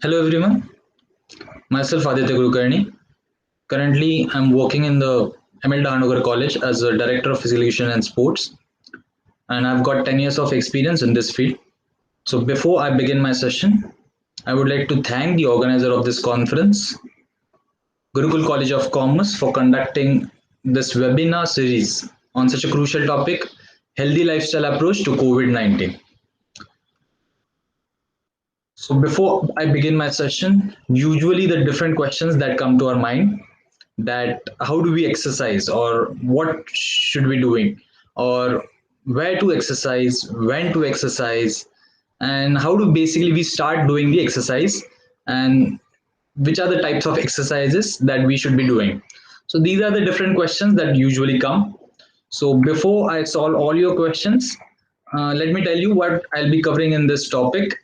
Hello everyone, myself Aditya Kulkarni. Currently, I'm working in the ML Dahanogar College as a Director of Physical Education and Sports, and I've got 10 years of experience in this field. So, before I begin my session, I would like to thank the organizer of this conference, Gurukul College of Commerce, for conducting this webinar series on such a crucial topic, healthy lifestyle approach to COVID-19. So, before I begin my session, usually the different questions that come to our mind that how do we exercise or what should we doing or where to exercise, when to exercise, and how do basically we start doing the exercise, and which are the types of exercises that we should be doing. So these are the different questions that usually come. So before I solve all your questions, let me tell you what I'll be covering in this topic.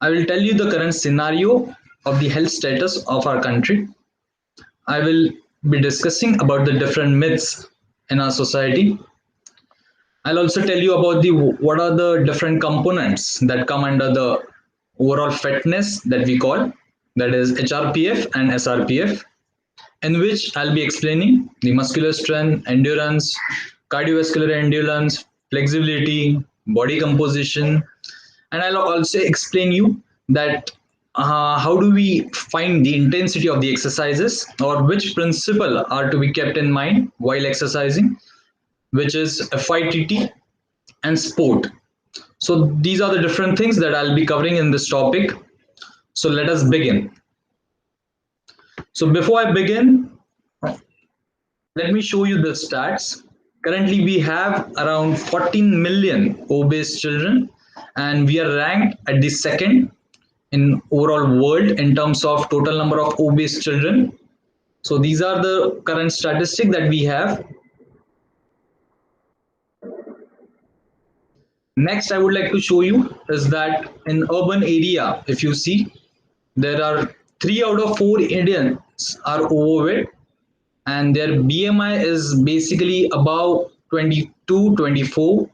I will tell you the current scenario of the health status of our country. I will be discussing about the different myths in our society. I'll also tell you about the what are the different components that come under the overall fitness that we call, that is HRPF and SRPF, in which I'll be explaining the muscular strength, endurance, cardiovascular endurance, flexibility, body composition, and I'll also explain you that how do we find the intensity of the exercises or which principle are to be kept in mind while exercising, which is FITT and sport. So these are the different things that I'll be covering in this topic. So let us begin. So before I begin, let me show you the stats. Currently, we have around 14 million obese children, and we are ranked at the second in overall world in terms of total number of obese children. So these are the current statistics that we have. Next, I would like to show you is that in urban area, if you see, there are 3 out of 4 Indians are overweight, and their BMI is basically above 22, 24.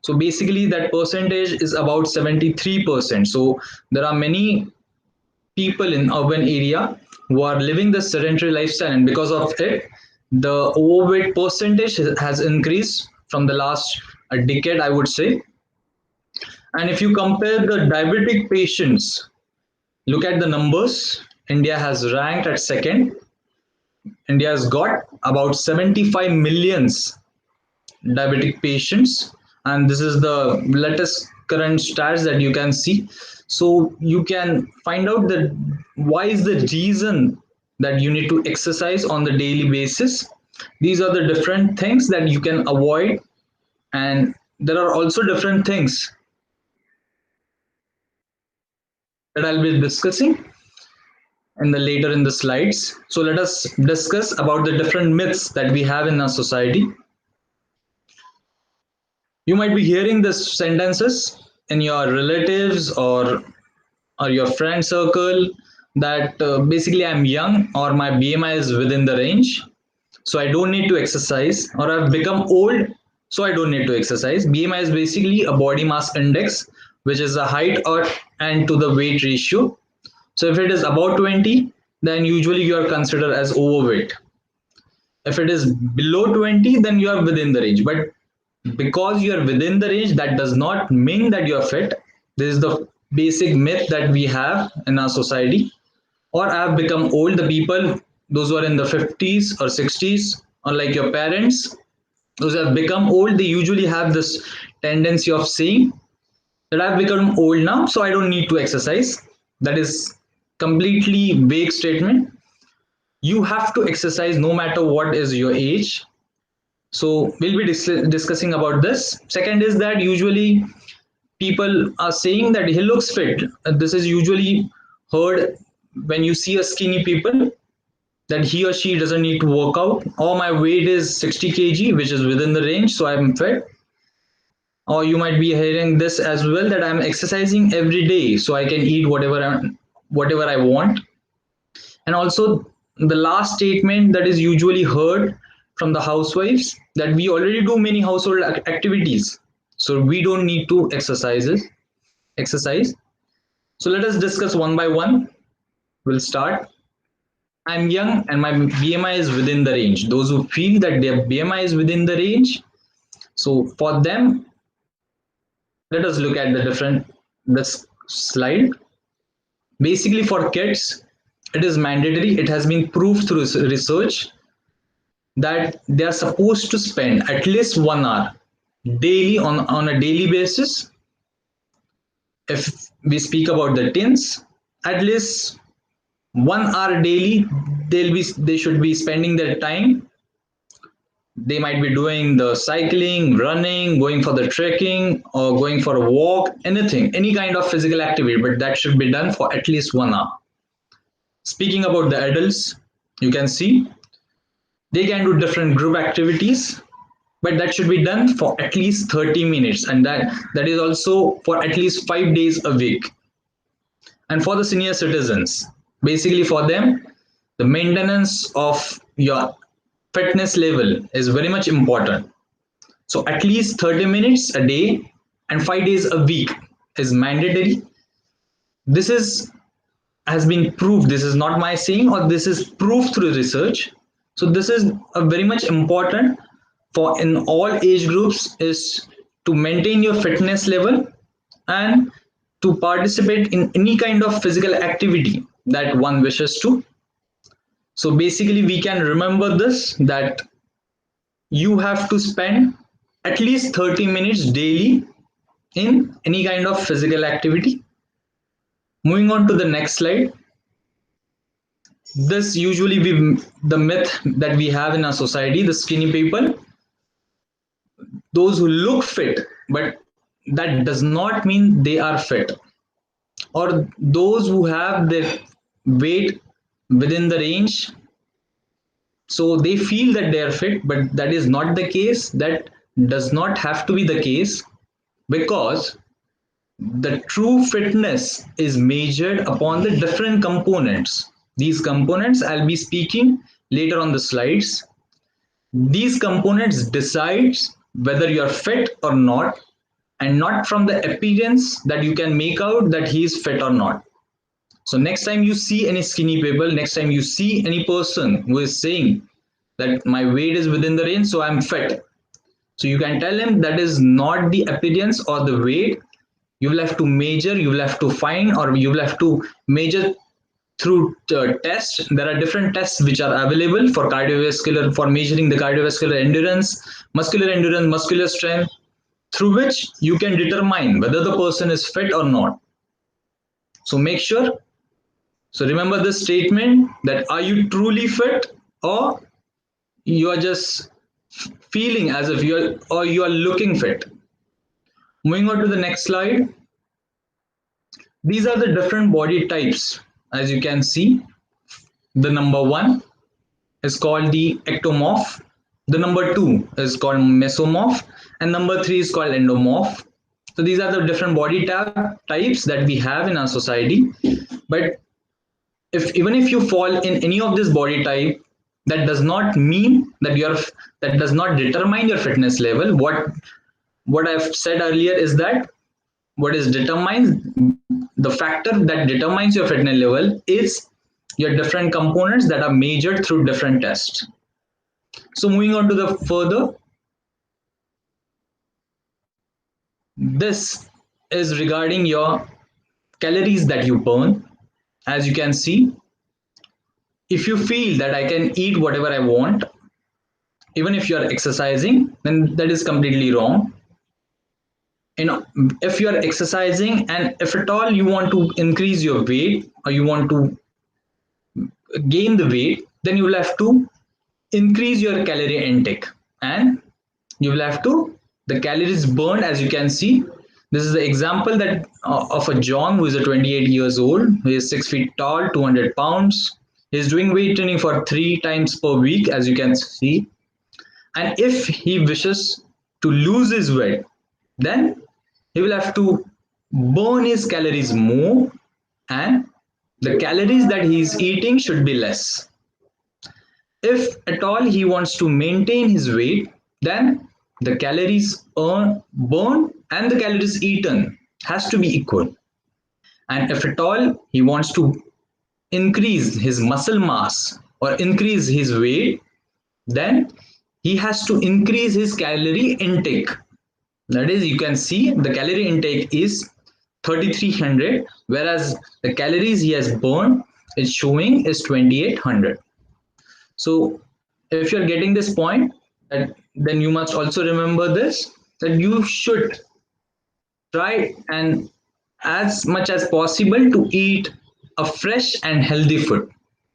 So basically, that percentage is about 73%. So there are many people in urban area who are living the sedentary lifestyle, and because of it, the overweight percentage has increased from the last a decade, I would say. And if you compare the diabetic patients, look at the numbers. India has ranked at second. India has got about 75 millions diabetic patients, and this is the latest current stats that you can see. So you can find out that why is the reason that you need to exercise on the daily basis. These are the different things that you can avoid, and there are also different things that I'll be discussing in the later in the slides. So let us discuss about the different myths that we have in our society. You might be hearing these sentences in your relatives or your friend circle that basically I'm young or my BMI is within the range, so I don't need to exercise, or I've become old, so I don't need to exercise. BMI is basically a body mass index, which is the height or and to the weight ratio. So if it is about 20, then usually you are considered as overweight. If it is below 20, then you are within the range. But because you are within the range, that does not mean that you are fit. This is the basic myth that we have in our society. Or I have become old. The people, those who are in the 50s or 60s, or like your parents, those who have become old, they usually have this tendency of saying that I've become old now, so I don't need to exercise. That is completely vague statement. You have to exercise no matter what is your age. So we'll be discussing about this. Second is that usually people are saying that he looks fit. This is usually heard when you see a skinny people, that he or she doesn't need to work out. Or my weight is 60 kg, which is within the range, so I'm fit. Or you might be hearing this as well, that I'm exercising every day, so I can eat whatever I want. And also the last statement that is usually heard from the housewives, that we already do many household activities, so we don't need to exercise. So let us discuss one by one. We'll start. I'm young and my BMI is within the range. Those who feel that their BMI is within the range, so for them, let us look at the different this slide. Basically, for kids, it is mandatory. It has been proved through research that they are supposed to spend at least 1 hour daily on a daily basis. If we speak about the teens, at least 1 hour daily, they should be spending their time. They might be doing the cycling, running, going for the trekking, or going for a walk, anything, any kind of physical activity, but that should be done for at least 1 hour. Speaking about the adults, you can see they can do different group activities, but that should be done for at least 30 minutes, and that is also for at least 5 days a week. And for the senior citizens, basically for them, the maintenance of your fitness level is very much important. So at least 30 minutes a day and 5 days a week is mandatory. This is has been proved. This is not my saying, or this is proved through research. So this is a very much important for in all age groups, is to maintain your fitness level and to participate in any kind of physical activity that one wishes to. So basically we can remember this, that you have to spend at least 30 minutes daily in any kind of physical activity. Moving on to the next slide. This usually the myth that we have in our society, the skinny people, those who look fit, but that does not mean they are fit, or those who have their weight within the range, so they feel that they are fit, but that is not the case. That does not have to be the case, because the true fitness is measured upon the different components. These components I'll be speaking later on the slides. These components decides whether you are fit or not, and not from the appearance that you can make out that he is fit or not. So next time you see any skinny people, next time you see any person who is saying that my weight is within the range, so I'm fit, so you can tell him that is not the appearance or the weight. You will have to measure, you will have to find, or you will have to measure through tests. There are different tests which are available for cardiovascular, for measuring the cardiovascular endurance, muscular strength, through which you can determine whether the person is fit or not. So make sure. So remember this statement, that are you truly fit, or you are just feeling as if you are looking fit. Moving on to the next slide. These are the different body types. As you can see, the number 1 is called the ectomorph, the number 2 is called mesomorph, and number 3 is called endomorph. So these are the different body types that we have in our society. But even if you fall in any of this body type, that does not mean that that does not determine your fitness level. What I've said earlier is that what is determined, the factor that determines your fitness level is your different components that are measured through different tests. So moving on to the further, this is regarding your calories that you burn. As you can see, if you feel that I can eat whatever I want, even if you are exercising, then that is completely wrong. If you are exercising and if at all you want to increase your weight, or you want to gain the weight, then you will have to increase your calorie intake, and you will have to, the calories burned, as you can see, this is the example that of a John who is a 28 years old, he is 6 feet tall, 200 pounds. He is doing weight training for 3 times per week, as you can see. And if he wishes to lose his weight, then he will have to burn his calories more, and the calories that he is eating should be less. If at all he wants to maintain his weight, then the calories burned and the calories eaten has to be equal. And if at all he wants to increase his muscle mass or increase his weight, then he has to increase his calorie intake. That is, you can see the calorie intake is 3300, whereas the calories he has burned is showing is 2800. So if you're getting this point, then you must also remember this, that you should try and as much as possible to eat a fresh and healthy food,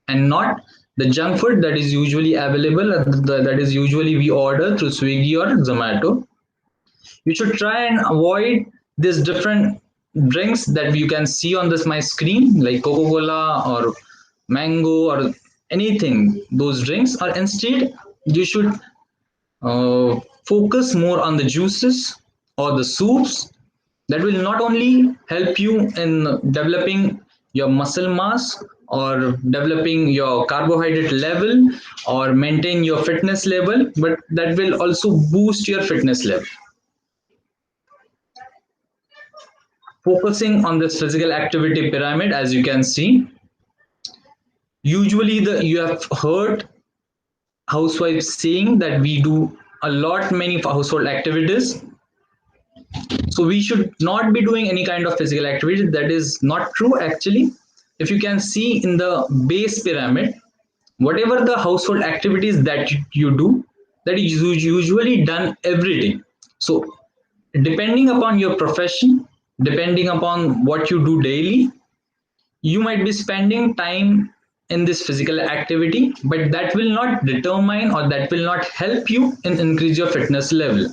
and not the junk food that is usually available, that is usually we order through Swiggy or Zomato. You should try and avoid these different drinks that you can see on this my screen, like Coca-Cola or mango or anything, those drinks. Or instead you should focus more on the juices or the soups that will not only help you in developing your muscle mass or developing your carbohydrate level or maintain your fitness level, but that will also boost your fitness level. Focusing on this physical activity pyramid, as you can see, usually the you have heard housewives saying that we do a lot many household activities, so we should not be doing any kind of physical activity. That is not true actually. If you can see in the base pyramid, whatever the household activities that you do, that is usually done every day. So depending upon your profession, depending upon what you do daily, you might be spending time in this physical activity, but that will not determine or that will not help you in increase your fitness level.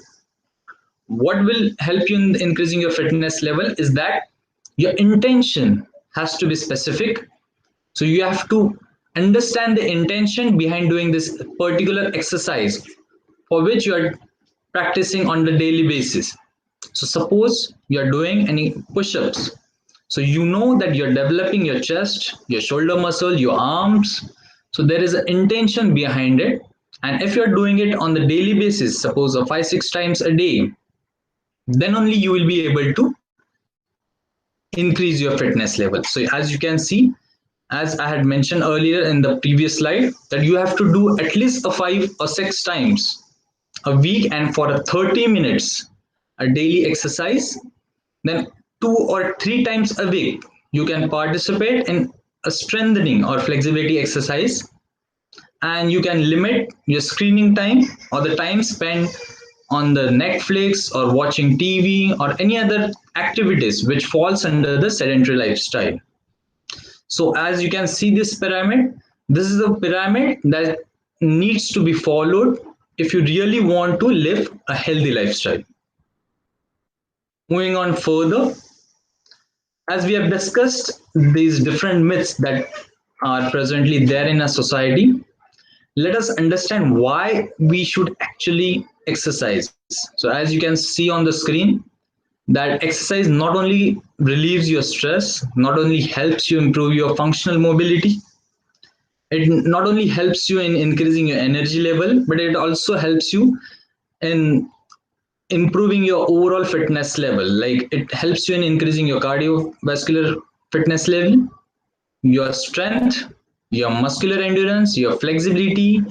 What will help you in increasing your fitness level is that your intention has to be specific. So you have to understand the intention behind doing this particular exercise for which you are practicing on the daily basis. So suppose you are doing any push-ups. So you know that you're developing your chest, your shoulder muscle, your arms. So there is an intention behind it. And if you're doing it on the daily basis, suppose 5-6 times a day, then only you will be able to increase your fitness level. So as you can see, as I had mentioned earlier in the previous slide, that you have to do at least 5 or 6 times a week and for a 30 minutes a daily exercise. Then 2 or 3 times a week you can participate in a strengthening or flexibility exercise, and you can limit your screening time or the time spent on the Netflix or watching TV or any other activities which falls under the sedentary lifestyle. So as you can see this pyramid, this is a pyramid that needs to be followed if you really want to live a healthy lifestyle. Moving on further, as we have discussed these different myths that are presently there in a society, let us understand why we should actually exercise. So as you can see on the screen, that exercise not only relieves your stress, not only helps you improve your functional mobility, it not only helps you in increasing your energy level, but it also helps you in improving your overall fitness level. Like it helps you in increasing your cardiovascular fitness level, your strength, your muscular endurance, your flexibility,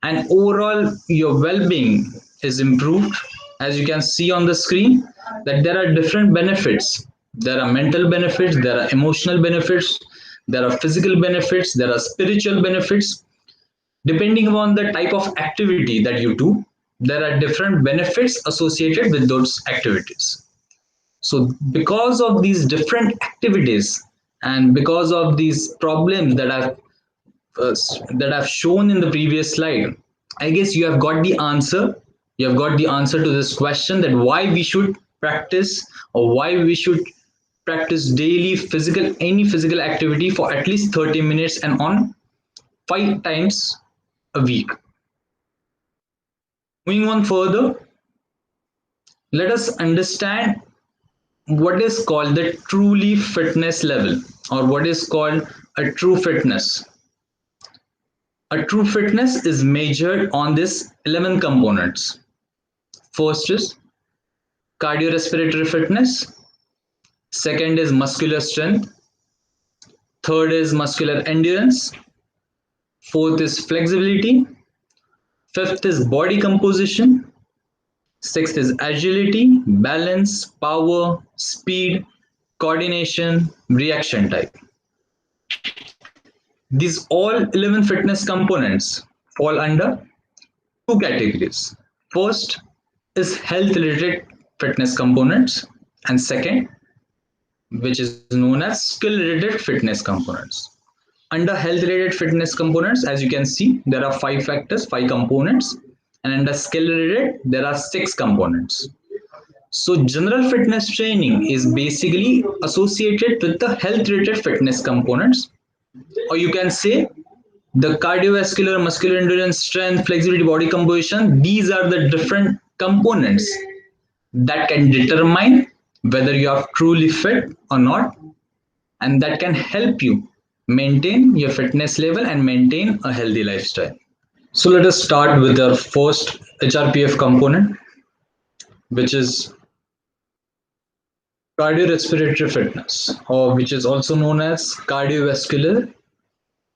and overall your well-being is improved. As you can see on the screen, that there are different benefits. There are mental benefits, there are emotional benefits, there are physical benefits, there are spiritual benefits. Depending upon the type of activity that you do, there are different benefits associated with those activities. So because of these different activities and because of these problems uh, that I've shown in the previous slide, I guess you have got the answer. You have got the answer to this question, that why we should practice or why we should practice daily any physical activity for at least 30 minutes and on 5 times a week. Moving on further, let us understand what is called the truly fitness level, or what is called a true fitness. A true fitness is measured on these 11 components. First is cardiorespiratory fitness, second is muscular strength, Third is muscular endurance. Fourth is flexibility. Fifth is body composition. Sixth is agility, balance, power, speed, coordination, reaction type. These all 11 fitness components fall under two categories. First is health related fitness components, and second, which is known as skill related fitness components. Under health related fitness components, as you can see, there are five factors, five components, and under skill related, there are six components. So, general fitness training is basically associated with the health related fitness components, or you can say the cardiovascular, muscular endurance, strength, flexibility, body composition. These are the different components that can determine whether you are truly fit or not, and that can help you maintain your fitness level and maintain a healthy lifestyle. So let us start with our first HRPF component, which is cardiorespiratory fitness, or which is also known as cardiovascular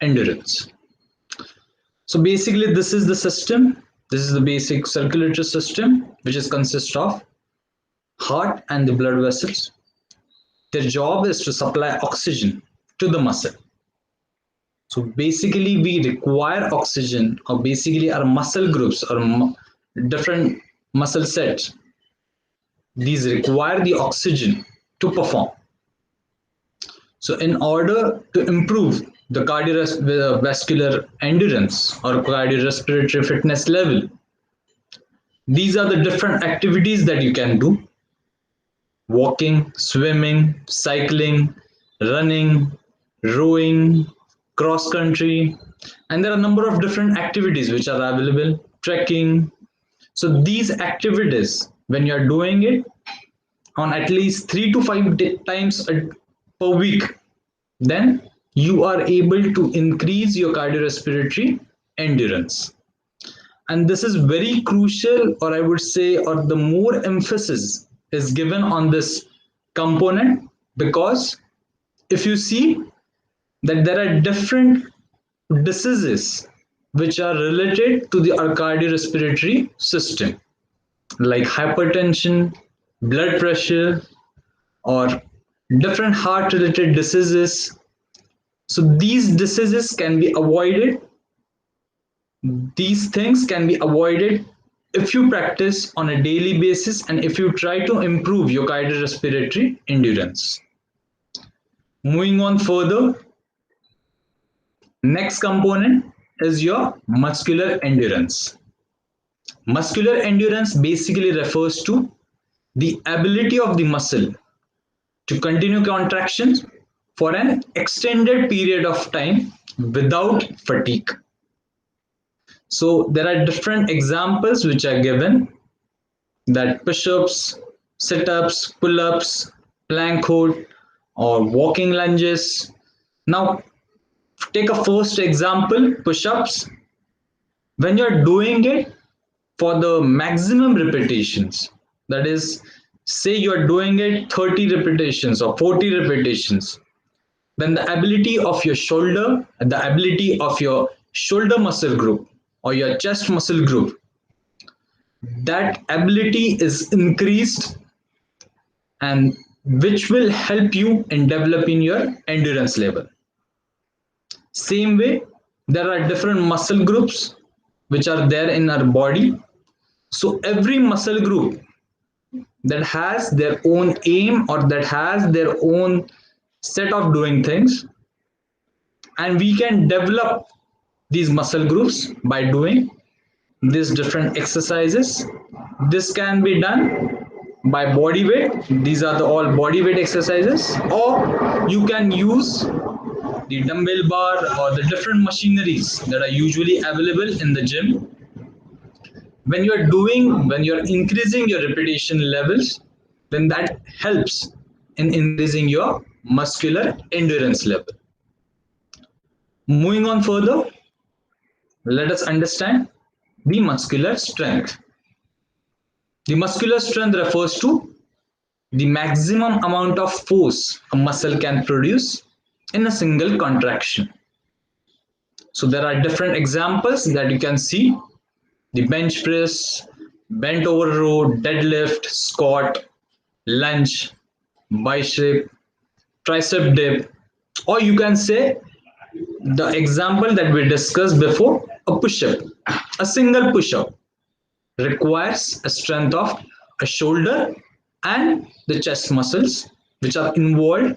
endurance. So basically, this is the system. This is the basic circulatory system, which is consist of heart and the blood vessels. Their job is to supply oxygen to the muscle. So basically, we require oxygen, or basically our muscle groups or different muscle sets. These require the oxygen to perform. So in order to improve the cardiovascular endurance or cardiorespiratory fitness level, these are the different activities that you can do: walking, swimming, cycling, running, rowing, cross country, and there are a number of different activities which are available, trekking. So these activities, when you are doing it on at least 3 to 5 times per week, then you are able to increase your cardiorespiratory endurance. And this is very crucial, or I would say, or the more emphasis is given on this component, because if you see that there are different diseases which are related to the cardiorespiratory system, like hypertension, blood pressure, or different heart related diseases. So these diseases can be avoided. These things can be avoided if you practice on a daily basis and if you try to improve your cardiorespiratory endurance. Moving on further, next component is your muscular endurance. Muscular endurance basically refers to the ability of the muscle to continue contractions for an extended period of time without fatigue. So there are different examples which are given, that push-ups, sit-ups, pull-ups, plank hold, or walking lunges. Now take a first example, push-ups. When you're doing it for the maximum repetitions, that is, say you're doing it 30 repetitions or 40 repetitions, then the ability of your shoulder and the ability of your shoulder muscle group or your chest muscle group, that ability is increased, and which will help you in developing your endurance level. Same way, there are different muscle groups which are there in our body. So every muscle group that has their own aim or that has their own set of doing things, and we can develop these muscle groups by doing these different exercises. This can be done by body weight. These are the all body weight exercises, or you can use the dumbbell bar or the different machineries that are usually available in the gym. When you're increasing your repetition levels, then that helps in increasing your muscular endurance level. Moving on further, let us understand the muscular strength. The muscular strength refers to the maximum amount of force a muscle can produce in a single contraction. So there are different examples that you can see: the bench press, bent over row, deadlift, squat, lunge, bicep, tricep dip, or you can say the example that we discussed before, a push-up. A single push-up requires a strength of a shoulder and the chest muscles which are involved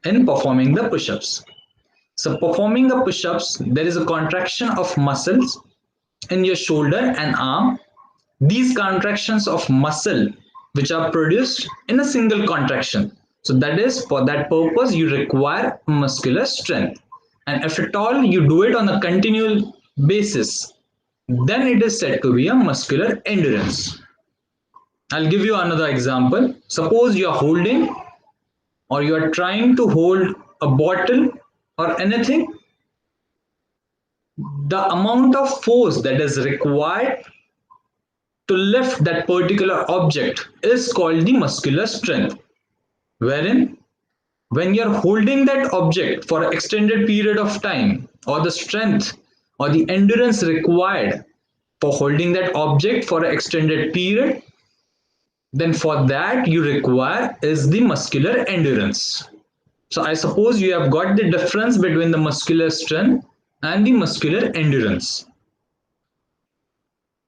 in performing the push-ups. So performing the push-ups, there is a contraction of muscles in your shoulder and arm. These contractions of muscle which are produced in a single contraction. So that is, for that purpose you require muscular strength. And if at all you do it on a continual basis, then it is said to be a muscular endurance. I'll give you another example. Suppose you are holding or you are trying to hold a bottle or anything. The amount of force that is required to lift that particular object is called the muscular strength, wherein when you're holding that object for an extended period of time, or the strength or the endurance required for holding that object for an extended period, then for that you require is the muscular endurance. So I suppose you have got the difference between the muscular strength and the muscular endurance.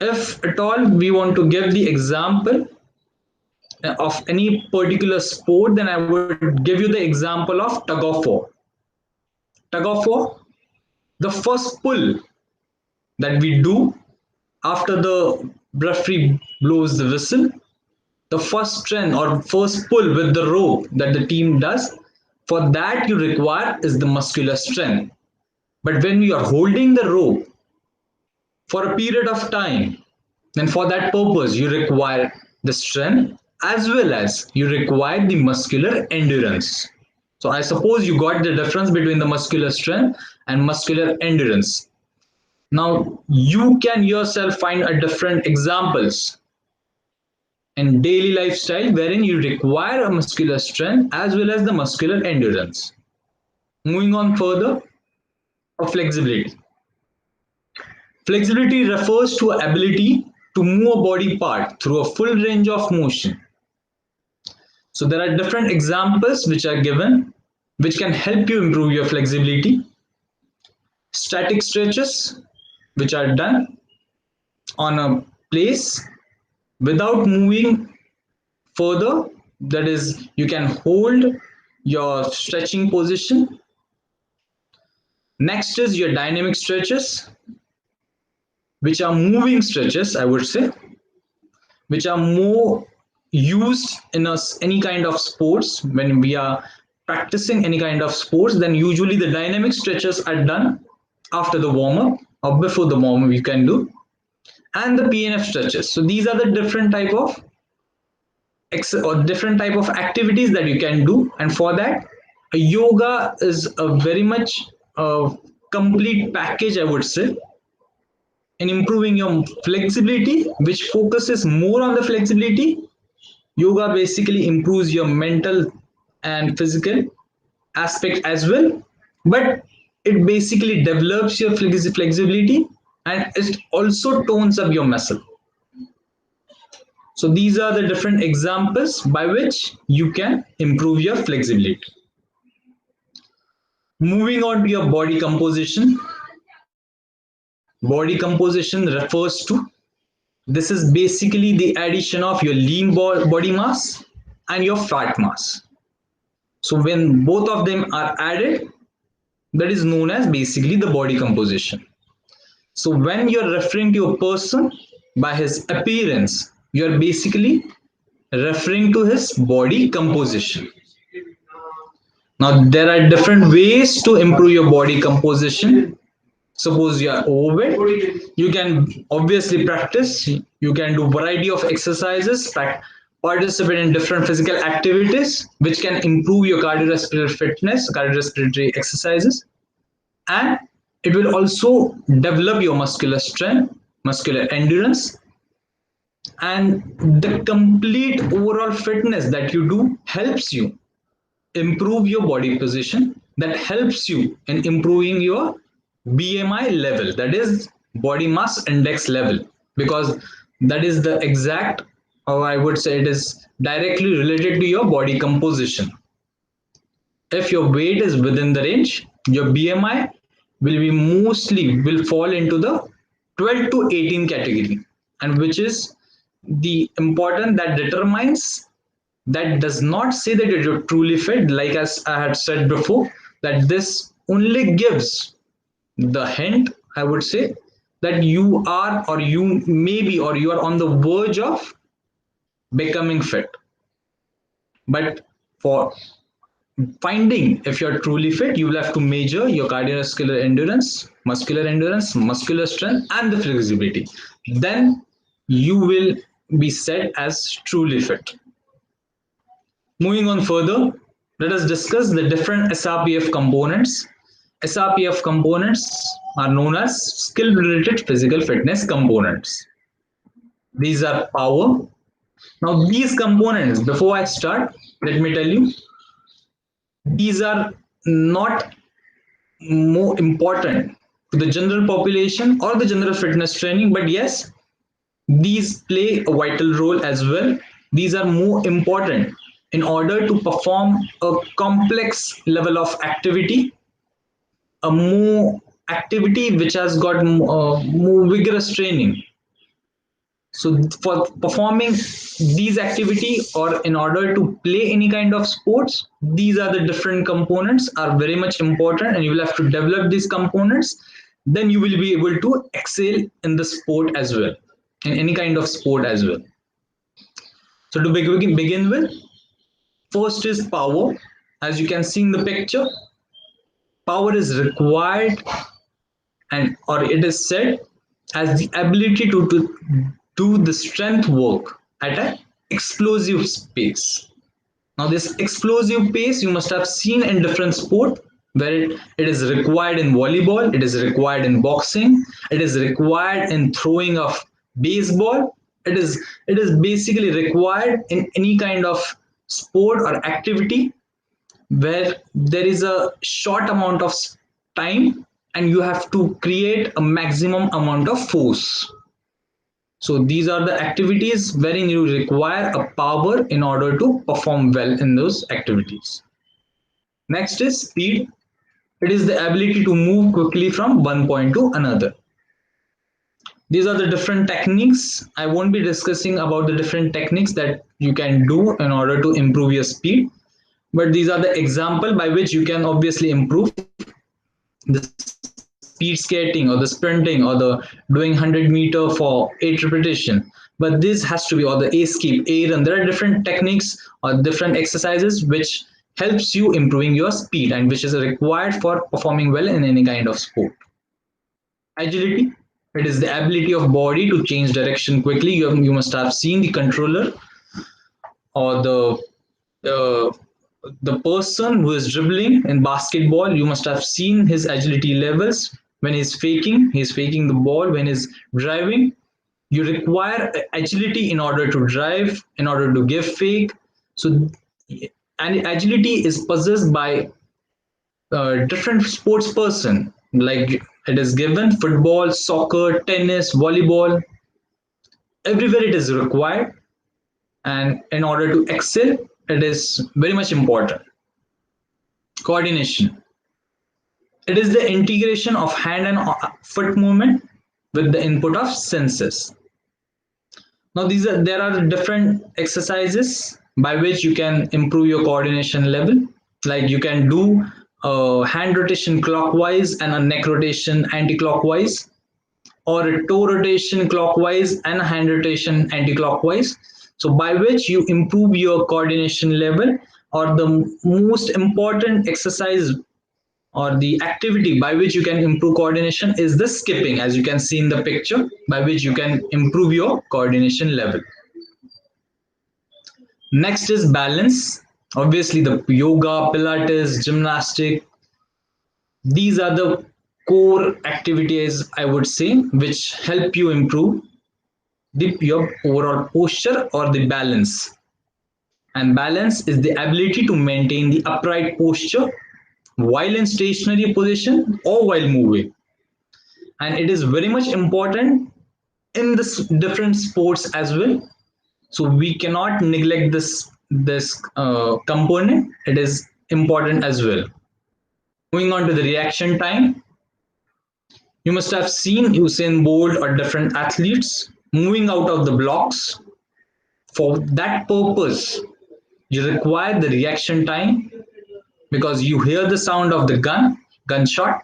If at all we want to give the example of any particular sport, then I would give you the example of tug of war. Tug of war, the first pull that we do after the referee blows the whistle, the first strength or first pull with the rope that the team does, for that you require is the muscular strength. But when you are holding the rope for a period of time, then for that purpose you require the strength as well as you require the muscular endurance. So I suppose you got the difference between the muscular strength and muscular endurance. Now you can yourself find a different examples in daily lifestyle wherein you require a muscular strength as well as the muscular endurance. Moving on further, of flexibility. Flexibility refers to ability to move a body part through a full range of motion. So there are different examples which are given which can help you improve your flexibility. Static stretches which are done on a place without moving further, that is, you can hold your stretching position. Next is your dynamic stretches, which are moving stretches, I would say, which are more used in any kind of sports. When we are practicing any kind of sports, then usually the dynamic stretches are done after the warm-up or before the warm-up you can do, and the PNF stretches. So these are the different type of activities that you can do, and for that yoga is a very much complete package, I would say, in improving your flexibility, which focuses more on the flexibility. Yoga basically improves your mental and physical aspect as well, but it basically develops your flexibility and it also tones up your muscle. So these are the different examples by which you can improve your flexibility. Moving on to your body composition. Body composition refers to, this is basically the addition of your lean body mass and your fat mass. So when both of them are added, that is known as basically the body composition. So when you're referring to a person by his appearance, you're basically referring to his body composition. Now there are different ways to improve your body composition. Suppose you are overweight, you can obviously practice, you can do variety of exercises, participate in different physical activities which can improve your cardiorespiratory fitness, cardiorespiratory exercises, and it will also develop your muscular strength, muscular endurance, and the complete overall fitness that you do helps you improve your body position that helps you in improving your BMI level, that is body mass index level, because that is the exact, or I would say it is directly related to your body composition. If your weight is within the range, your BMI will fall into the 12 to 18 category, and which is the important that determines, that does not say that you're truly fit, like as I had said before, that this only gives the hint, I would say, that you are, or you maybe, or you are on the verge of becoming fit. But for finding if you're truly fit, you will have to measure your cardiovascular endurance, muscular strength, and the flexibility. Then you will be said as truly fit. Moving on further, let us discuss the different SRPF components. SRPF components are known as skill related physical fitness components. These are power. Now, these components, before I start, let me tell you, these are not more important to the general population or the general fitness training, but yes, these play a vital role as well. These are more important in order to perform a complex level of activity, a more activity which has got more vigorous training. So for performing these activity, or in order to play any kind of sports, these are the different components are very much important, and you will have to develop these components. Then you will be able to excel in the sport as well, in any kind of sport as well. So to begin with, first is power. As you can see in the picture, power is required, and or it is said as the ability to do the strength work at an explosive pace. Now this explosive pace you must have seen in different sport, where it is required in volleyball, it is required in boxing, it is required in throwing of baseball, it is basically required in any kind of sport or activity where there is a short amount of time and you have to create a maximum amount of force. So these are the activities wherein you require a power in order to perform well in those activities. Next is speed. It is the ability to move quickly from one point to another. These are the different techniques. I won't be discussing about the different techniques that you can do in order to improve your speed, but these are the example by which you can obviously improve the speed skating or the sprinting or the doing 100-meter for 8 repetition. But this has to be, or the a skip, a run. There are different techniques or different exercises which helps you improving your speed and which is required for performing well in any kind of sport. Agility, it is the ability of body to change direction quickly. You must have seen the controller or uh, the person who is dribbling in basketball. You must have seen his agility levels. When he's faking the ball. When he's driving, you require agility in order to drive, in order to give fake. So and agility is possessed by different sports person, like it is given football, soccer, tennis, volleyball. Everywhere it is required, and in order to excel, it is very much important. Coordination, it is the integration of hand and foot movement with the input of senses. Now there are different exercises by which you can improve your coordination level. Like you can do a hand rotation clockwise and a neck rotation anti-clockwise, or a toe rotation clockwise and a hand rotation anti-clockwise. So by which you improve your coordination level, or the most important exercise or the activity by which you can improve coordination is the skipping, as you can see in the picture, by which you can improve your coordination level. Next is balance. Obviously the yoga, pilates, gymnastic, these are the core activities, I would say, which help you improve your overall posture or the balance. And balance is the ability to maintain the upright posture while in stationary position or while moving. And it is very much important in this different sports as well. So we cannot neglect this component. It is important as well. Moving on to the reaction time, you must have seen Usain Bolt or different athletes moving out of the blocks. For that purpose, you require the reaction time because you hear the sound of the gunshot,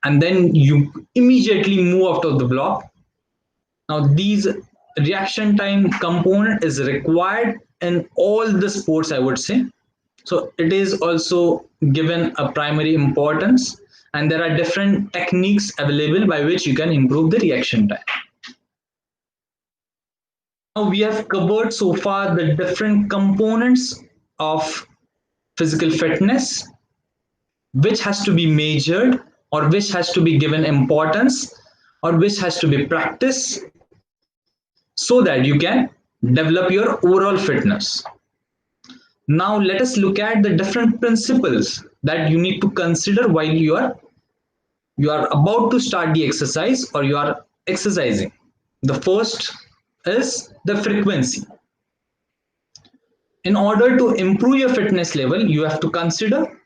and then you immediately move out of the block. Now, these reaction time component is required in all the sports, I would say. So it is also given a primary importance, and there are different techniques available by which you can improve the reaction time. Now we have covered so far the different components of physical fitness, which has to be measured or which has to be given importance or which has to be practiced so that you can develop your overall fitness. Now let us look at the different principles that you need to consider while you are about to start the exercise or you are exercising. The first is the frequency. In order to improve your fitness level, you have to consider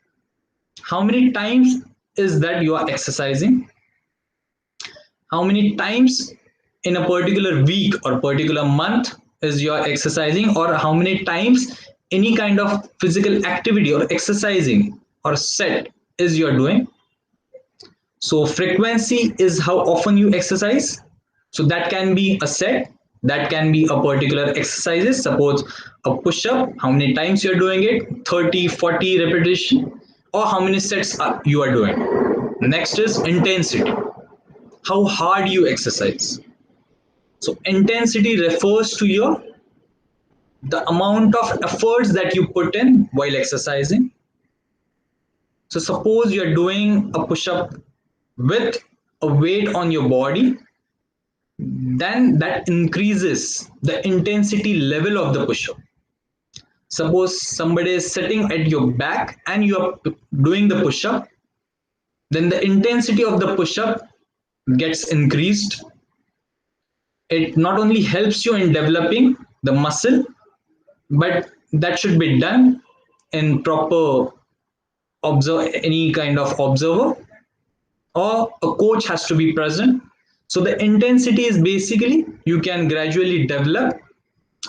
how many times is that you are exercising, how many times in a particular week or particular month is you are exercising, or how many times any kind of physical activity or exercising or set is you are doing. So frequency is how often you exercise. So that can be a set, that can be a particular exercises. Suppose a push-up, how many times you're doing it, 30, 40 repetition, or how many sets you are doing. Next is intensity, how hard you exercise. So intensity refers to your the amount of efforts that you put in while exercising. So suppose you're doing a push-up with a weight on your body, then that increases the intensity level of the push-up. Suppose somebody is sitting at your back and you are doing the push-up, then the intensity of the push-up gets increased. It not only helps you in developing the muscle, but that should be done in proper observe any kind of observer, or a coach has to be present. So the intensity is basically you can gradually develop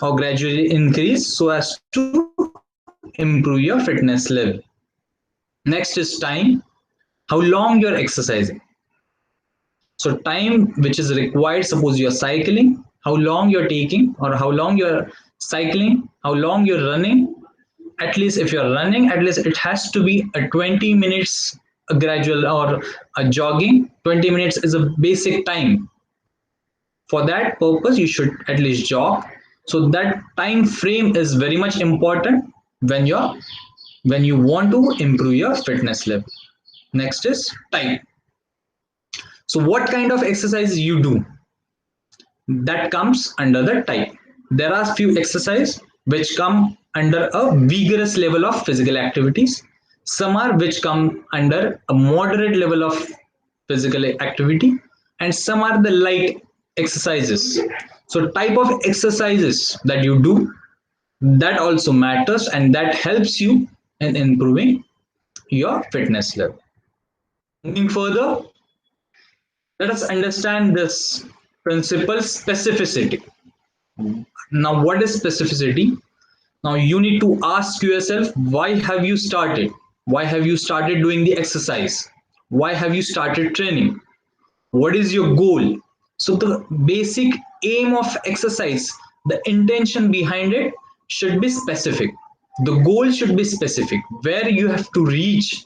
or gradually increase so as to improve your fitness level. Next is time, how long you're exercising. So time which is required, suppose you're cycling, how long you're taking, or how long you're cycling, how long you're running. At least if you're running, at least it has to be a 20 minutes a gradual, or a jogging 20 minutes is a basic time. For that purpose you should at least jog. So that time frame is very much important when you want to improve your fitness level. Next is type. So what kind of exercise you do, that comes under the type. There are few exercises which come under a vigorous level of physical activities. Some are which come under a moderate level of physical activity, and some are the light exercises. So type of exercises that you do, that also matters, and that helps you in improving your fitness level. Moving further, let us understand this principle, specificity. Now, what is specificity? Now, you need to ask yourself, why have you started? Why have you started doing the exercise? Why have you started training? What is your goal? So, the basic aim of exercise, the intention behind it should be specific. The goal should be specific. Where you have to reach,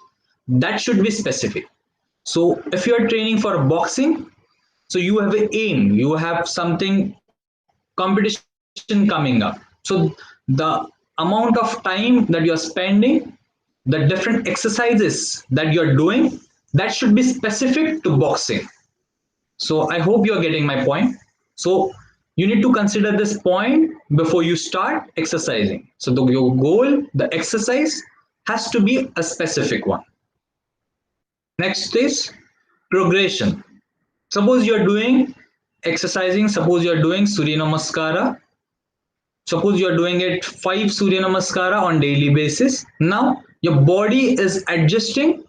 that should be specific. So, if you are training for boxing, so you have an aim, you have something competition coming up. So the amount of time that you're spending, the different exercises that you're doing, that should be specific to boxing. So I hope you're getting my point. So you need to consider this point before you start exercising. So your goal, the exercise has to be a specific one. Next is progression. Suppose you are doing exercising, suppose you are doing Surya Namaskara, suppose you are doing it 5 Surya Namaskara on daily basis. Now your body is adjusting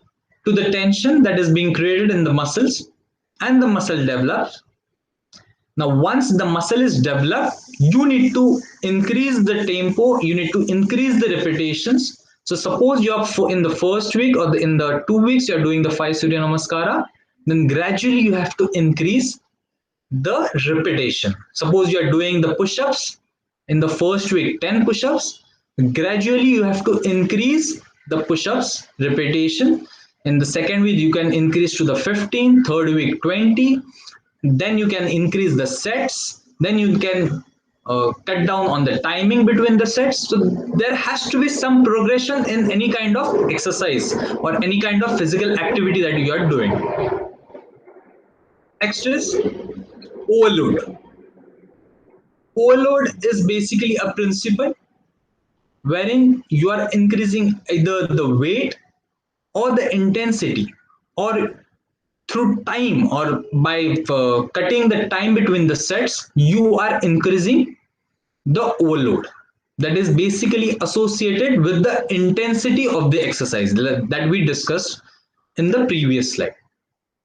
to the tension that is being created in the muscles, and the muscle develops. Now once the muscle is developed, you need to increase the tempo, you need to increase the repetitions. So suppose you are in the first week or in the 2 weeks you are doing the 5 Surya Namaskara, then gradually you have to increase the repetition. Suppose you are doing the push-ups in the first week, 10 push-ups. Gradually, you have to increase the push-ups repetition. In the second week, you can increase to the 15, third week 20. Then you can increase the sets. Then you can cut down on the timing between the sets. So there has to be some progression in any kind of exercise or any kind of physical activity that you are doing. Next is overload. Overload is basically a principle wherein you are increasing either the weight or the intensity, or through time, or by cutting the time between the sets, you are increasing the overload that is basically associated with the intensity of the exercise that we discussed in the previous slide.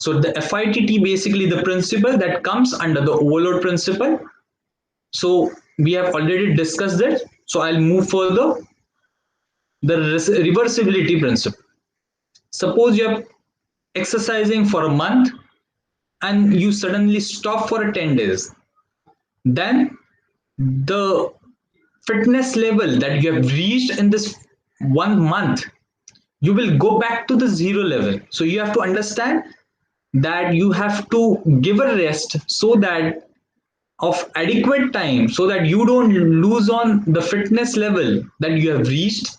So the FITT, basically the principle that comes under the overload principle. So we have already discussed it. So I'll move further. The reversibility principle. Suppose you're exercising for a month and you suddenly stop for 10 days. Then the fitness level that you have reached in this 1 month, you will go back to the zero level. So you have to understand that you have to give a rest so that of adequate time, so that you don't lose on the fitness level that you have reached.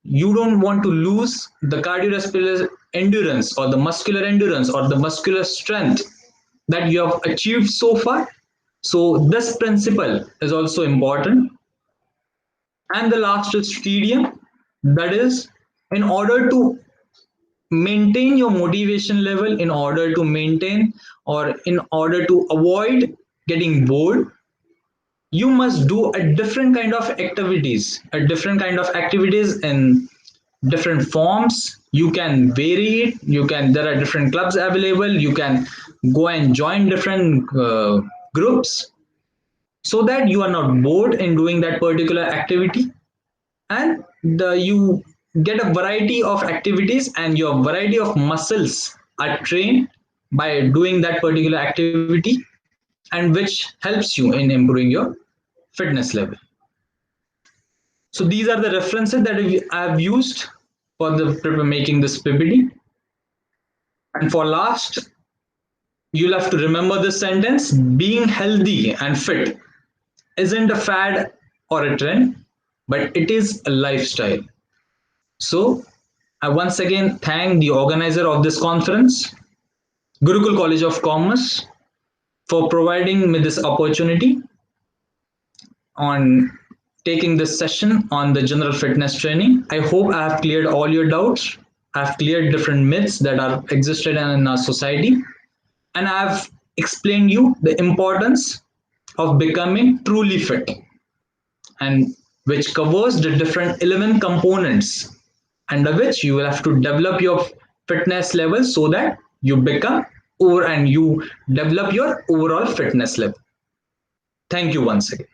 You don't want to lose the cardiovascular endurance or the muscular endurance or the muscular strength that you have achieved so far. So this principle is also important. And the last is tedium. That is, in order to maintain your motivation level, in order to maintain or in order to avoid getting bored, you must do a different kind of activities, a different kind of activities in different forms. You can vary it, you can, there are different clubs available, you can go and join different groups, so that you are not bored in doing that particular activity, and you get a variety of activities and your variety of muscles are trained by doing that particular activity, and which helps you in improving your fitness level. So these are the references that I have used for the making this PPT. And for last, you'll have to remember this sentence: being healthy and fit isn't a fad or a trend, but it is a lifestyle. So I once again thank the organizer of this conference, Gurukul College of Commerce, for providing me this opportunity on taking this session on the general fitness training. I hope I have cleared all your doubts. I've cleared different myths that are existed in our society, and I've explained you the importance of becoming truly fit, and which covers the different 11 components under which you will have to develop your fitness level so that you become over and you develop your overall fitness level. Thank you once again.